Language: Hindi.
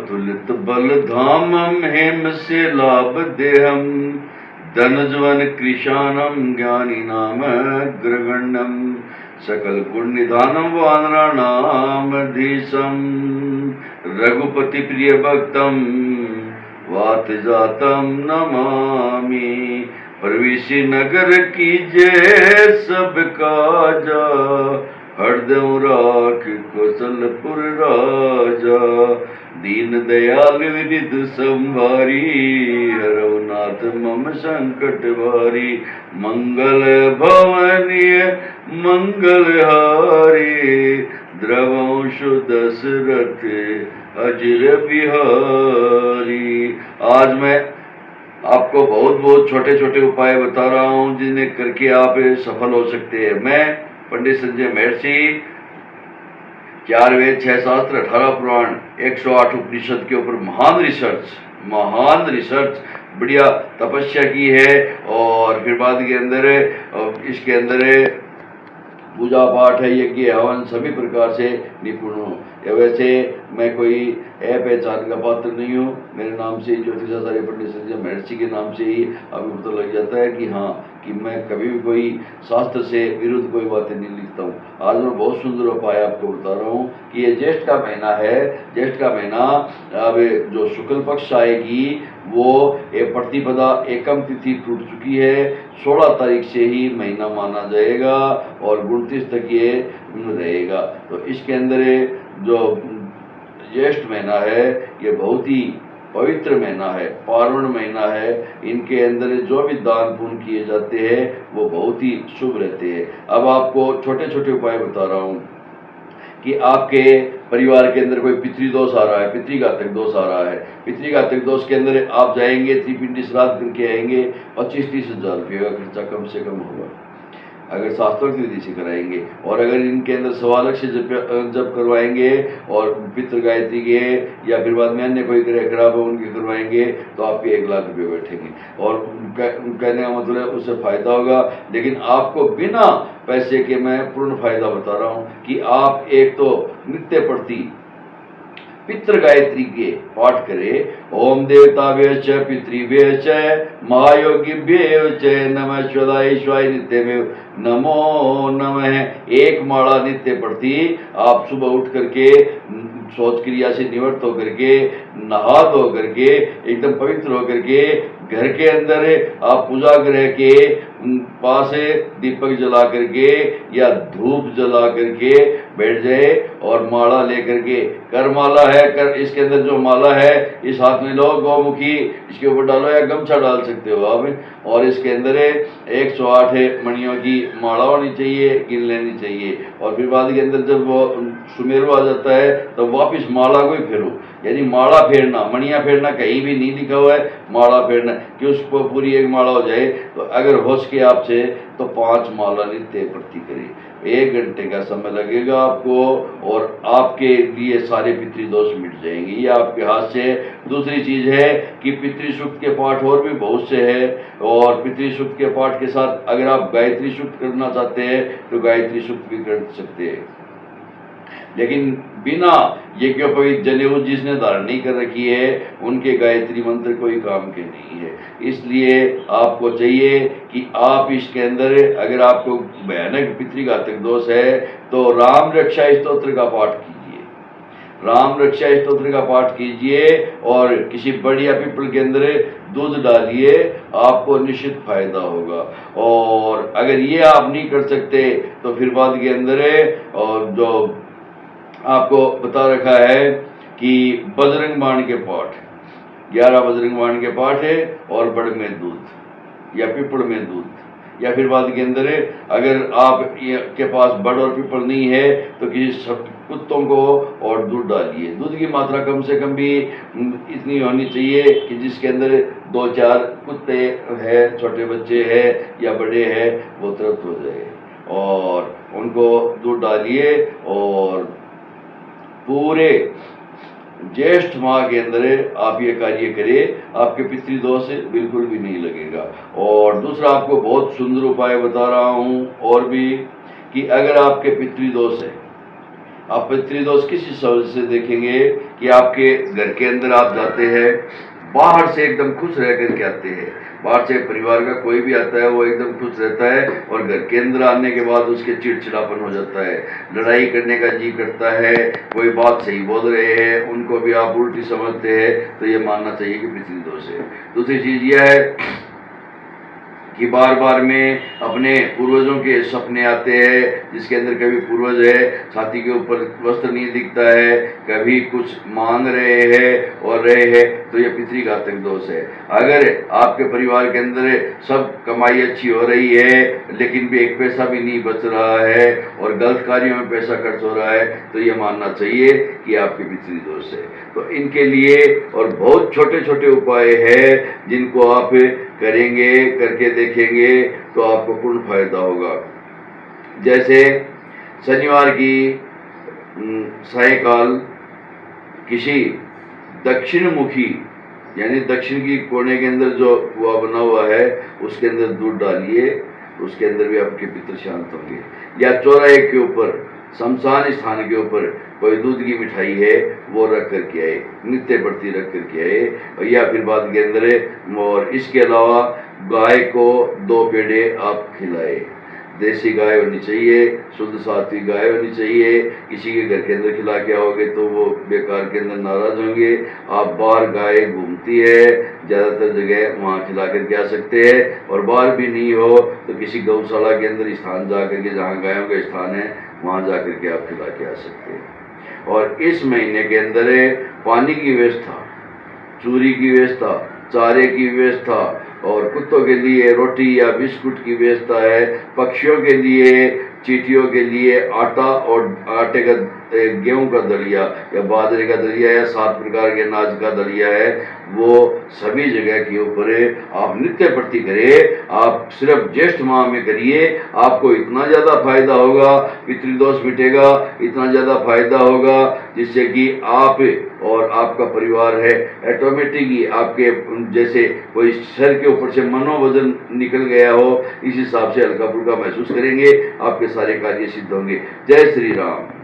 अतुलित बल धामम हेम से लाभ देहम धनुजवन कृशानम ज्ञानी नाम ग्रगण्यम सकल गुण निधानम वानराणाम धीशम रघुपति प्रिय भक्तम वात जातम नमामि। प्रवेशी नगर कीजय सब काजा हरदम राख कौशलपुर राजा दीन दयाल विनिध संभारी हरवनाथ मम संकट भारी मंगल भवनीय मंगलहारी द्रवंश दशरथ अजर बिहारी। आज मैं आपको बहुत बहुत छोटे छोटे उपाय बता रहा हूँ जिन्हें करके आप सफल हो सकते हैं। मैं पंडित संजय महर्षि 4 वेद 6 शास्त्र 18 पुराण 108 उपनिषद के ऊपर महान रिसर्च बढ़िया तपस्या की है। और फिर बाद के अंदर इसके अंदर पूजा पाठ है, यज्ञ हवन सभी प्रकार से निपुण हूँ। वैसे मैं कोई पहचान का पात्र नहीं हूँ। मेरे नाम से ज्योतिषाचार्य पंडित संजय महर्षि के नाम से ही आपको पता लग जाता है कि हाँ कि मैं कभी भी कोई शास्त्र से विरुद्ध कोई बातें नहीं लिखता हूँ। आज मैं बहुत सुंदर उपाय आपको बता रहा हूँ कि ये ज्येष्ठ का महीना है। ज्येष्ठ का महीना अब जो शुक्ल पक्ष आएगी वो ये प्रतिपदा एकम तिथि टूट चुकी है। 16 तारीख से ही महीना माना जाएगा और 29 तक ये रहेगा। तो इसके अंदर जो ज्येष्ठ महीना है ये बहुत ही पवित्र महीना है, पार्वण महीना है। इनके अंदर जो भी दान पुण्य किए जाते हैं वो बहुत ही शुभ रहते हैं। अब आपको छोटे छोटे उपाय बता रहा हूँ कि आपके परिवार के अंदर कोई पितृदोष आ रहा है, पितृघातक दोष आ रहा है। पितृघातक दोष के अंदर आप जाएंगे, त्रिपिंडी श्राद्ध करके आएंगे, 25-30 हज़ार रुपये का खर्चा कम से कम होगा अगर शास्त्रोक्त विधि से कराएंगे। और अगर इनके अंदर 1.25 लाख से जब करवाएंगे और पितृ गायत्री के या फिर बाद में अन्य कोई ग्रह खराब हो उनके करवाएंगे तो आपके 1 लाख रुपये बैठेंगे। और कहने का मतलब उससे फायदा होगा, लेकिन आपको बिना पैसे के मैं पूर्ण फायदा बता रहा हूँ कि आप एक तो नित्य प्रति पितृ गायत्री के पाठ करें। ओम देवताभ्य च पितृभ्य च महायोगिभ्य च नमः स्वदायिश्वाय नित्यमेव नमो नमः। एक माला नित्य प्रति आप सुबह उठ करके शौच क्रिया से निवृत्त होकर के नहा धो करके एकदम पवित्र होकर के घर के अंदर आप पूजा गृह के पास दीपक जला करके या धूप जला करके बैठ जाए और माला लेकर के कर माला है कर इसके अंदर जो माला है इस हाथ में लो गौमुखी, इसके ऊपर डालो या गमछा डाल सकते हो आप। और इसके अंदर 108 मणियों की माला होनी चाहिए, गिन लेनी चाहिए। और फिर बाद के अंदर जब वो सुमेरु आ जाता है तो वापिस माला को ही फेरो, यानी माला फेरना, मणियाँ फेरना कहीं भी नहीं लिखा हुआ है, माला फेरना कि उसको पूरी एक माला हो जाए। तो अगर हो सके आपसे तो 5 माला नित्य प्रति करें। 1 घंटे का समय लगेगा आपको और आपके लिए सारे पितृदोष मिट जाएंगे, ये आपके हाथ से। दूसरी चीज है कि पितृसूक्त के पाठ और भी बहुत से है और पितृसूक्त के पाठ के साथ अगर आप गायत्री सूक्त करना चाहते हैं तो गायत्री सूक्त भी कर सकते हैं। लेकिन बिना यज्ञोपवीत जनेऊ जिसने धारण नहीं कर रखी है उनके गायत्री मंत्र कोई काम के नहीं है। इसलिए आपको चाहिए कि आप इसके अंदर अगर आपको भयानक पितृघातक दोष है तो राम रक्षा स्तोत्र का पाठ कीजिए, राम रक्षा स्तोत्र का पाठ कीजिए और किसी बढ़िया पीपल के अंदर दूध डालिए, आपको निश्चित फायदा होगा। और अगर ये आप नहीं कर सकते तो फिर बाद के अंदर और जो आपको बता रखा है कि बजरंग बाण के पाठ 11 बजरंग बाण के पाठ है और बड़ में दूध या पीपल में दूध। या फिर बाद के अंदर अगर आप के पास बड़ और पीपल नहीं है तो किसी कुत्तों को और दूध डालिए। दूध की मात्रा कम से कम भी इतनी होनी चाहिए कि जिसके अंदर 2-4 कुत्ते हैं, छोटे बच्चे हैं या बड़े हैं वो तृप्त हो जाए और उनको दूध डालिए। और पूरे ज्येष्ठ माह के अंदर आप ये कार्य करें, आपके पितृदोष बिल्कुल भी नहीं लगेगा। और दूसरा आपको बहुत सुंदर उपाय बता रहा हूँ और भी कि अगर आपके पितृदोष है आप पितृदोष किस हिसाब से देखेंगे कि आपके घर के अंदर आप जाते हैं, बाहर से एकदम खुश रह करके आते हैं, बाहर से परिवार का कोई भी आता है वो एकदम खुश रहता है, और घर के अंदर आने के बाद उसके चिड़चिड़ापन हो जाता है, लड़ाई करने का जी करता है, कोई बात सही बोल रहे हैं उनको भी आप उल्टी समझते हैं, तो ये मानना चाहिए कि पितृदोष है। दूसरी चीज यह है कि बार बार में अपने पूर्वजों के सपने आते हैं, जिसके अंदर कभी पूर्वज है छाती के ऊपर वस्त्र नहीं दिखता है, कभी कुछ मांग रहे हैं और रहे हैं, तो ये पितृघातक दोष है। अगर आपके परिवार के अंदर सब कमाई अच्छी हो रही है लेकिन भी एक पैसा भी नहीं बच रहा है और गलत कार्यों में पैसा खर्च हो रहा है, तो ये मानना चाहिए कि आपके पितृदोष है। तो इनके लिए और बहुत छोटे छोटे उपाय हैं जिनको आप करेंगे, करके देखेंगे तो आपको पूर्ण फायदा होगा। जैसे शनिवार की सायंकाल किसी दक्षिण मुखी यानी दक्षिण की कोने के अंदर जो कुआं बना हुआ है उसके अंदर दूध डालिए, उसके अंदर भी आपके पितृ शांत होंगे। या चौराहे के ऊपर शमशान स्थान के ऊपर कोई दूध की मिठाई है वो रख करके आए, नित्य प्रति रख करके आए, या फिर बाद के अंदर। और इसके अलावा गाय को 2 पेड़े आप खिलाए, देसी गाय होनी चाहिए, शुद्ध सात्विक गाय होनी चाहिए। किसी के घर के अंदर खिला के आओगे तो वो बेकार के अंदर नाराज होंगे। आप बाहर गाय घूमती है ज़्यादातर जगह वहाँ खिला करके आ सकते हैं, और बाहर भी नहीं हो तो किसी गौशाला के अंदर स्थान जा करके जहाँ गायों का स्थान है वहाँ जा करके आप खिला के आ सकते हैं। और इस महीने के अंदर पानी की व्यवस्था, चूरी की व्यवस्था, चारे की व्यवस्था, और कुत्तों के लिए रोटी या बिस्कुट की व्यवस्था है, पक्षियों के लिए, चींटियों के लिए आटा और आटे का गेहूं का दलिया या बाजरे का दलिया या 7 प्रकार के अनाज का दलिया है, वो सभी जगह के ऊपर आप नित्य प्रति करें। आप सिर्फ ज्येष्ठ माह में करिए, आपको इतना ज़्यादा फायदा होगा, पितृदोष मिटेगा, इतना ज़्यादा फायदा होगा जिससे कि आप और आपका परिवार है ऑटोमेटिक ही आपके जैसे कोई सर के ऊपर से मनोवजन निकल गया हो, इस हिसाब से हल्का फुल्का महसूस करेंगे, आपके सारे कार्य सिद्ध होंगे। जय श्री राम।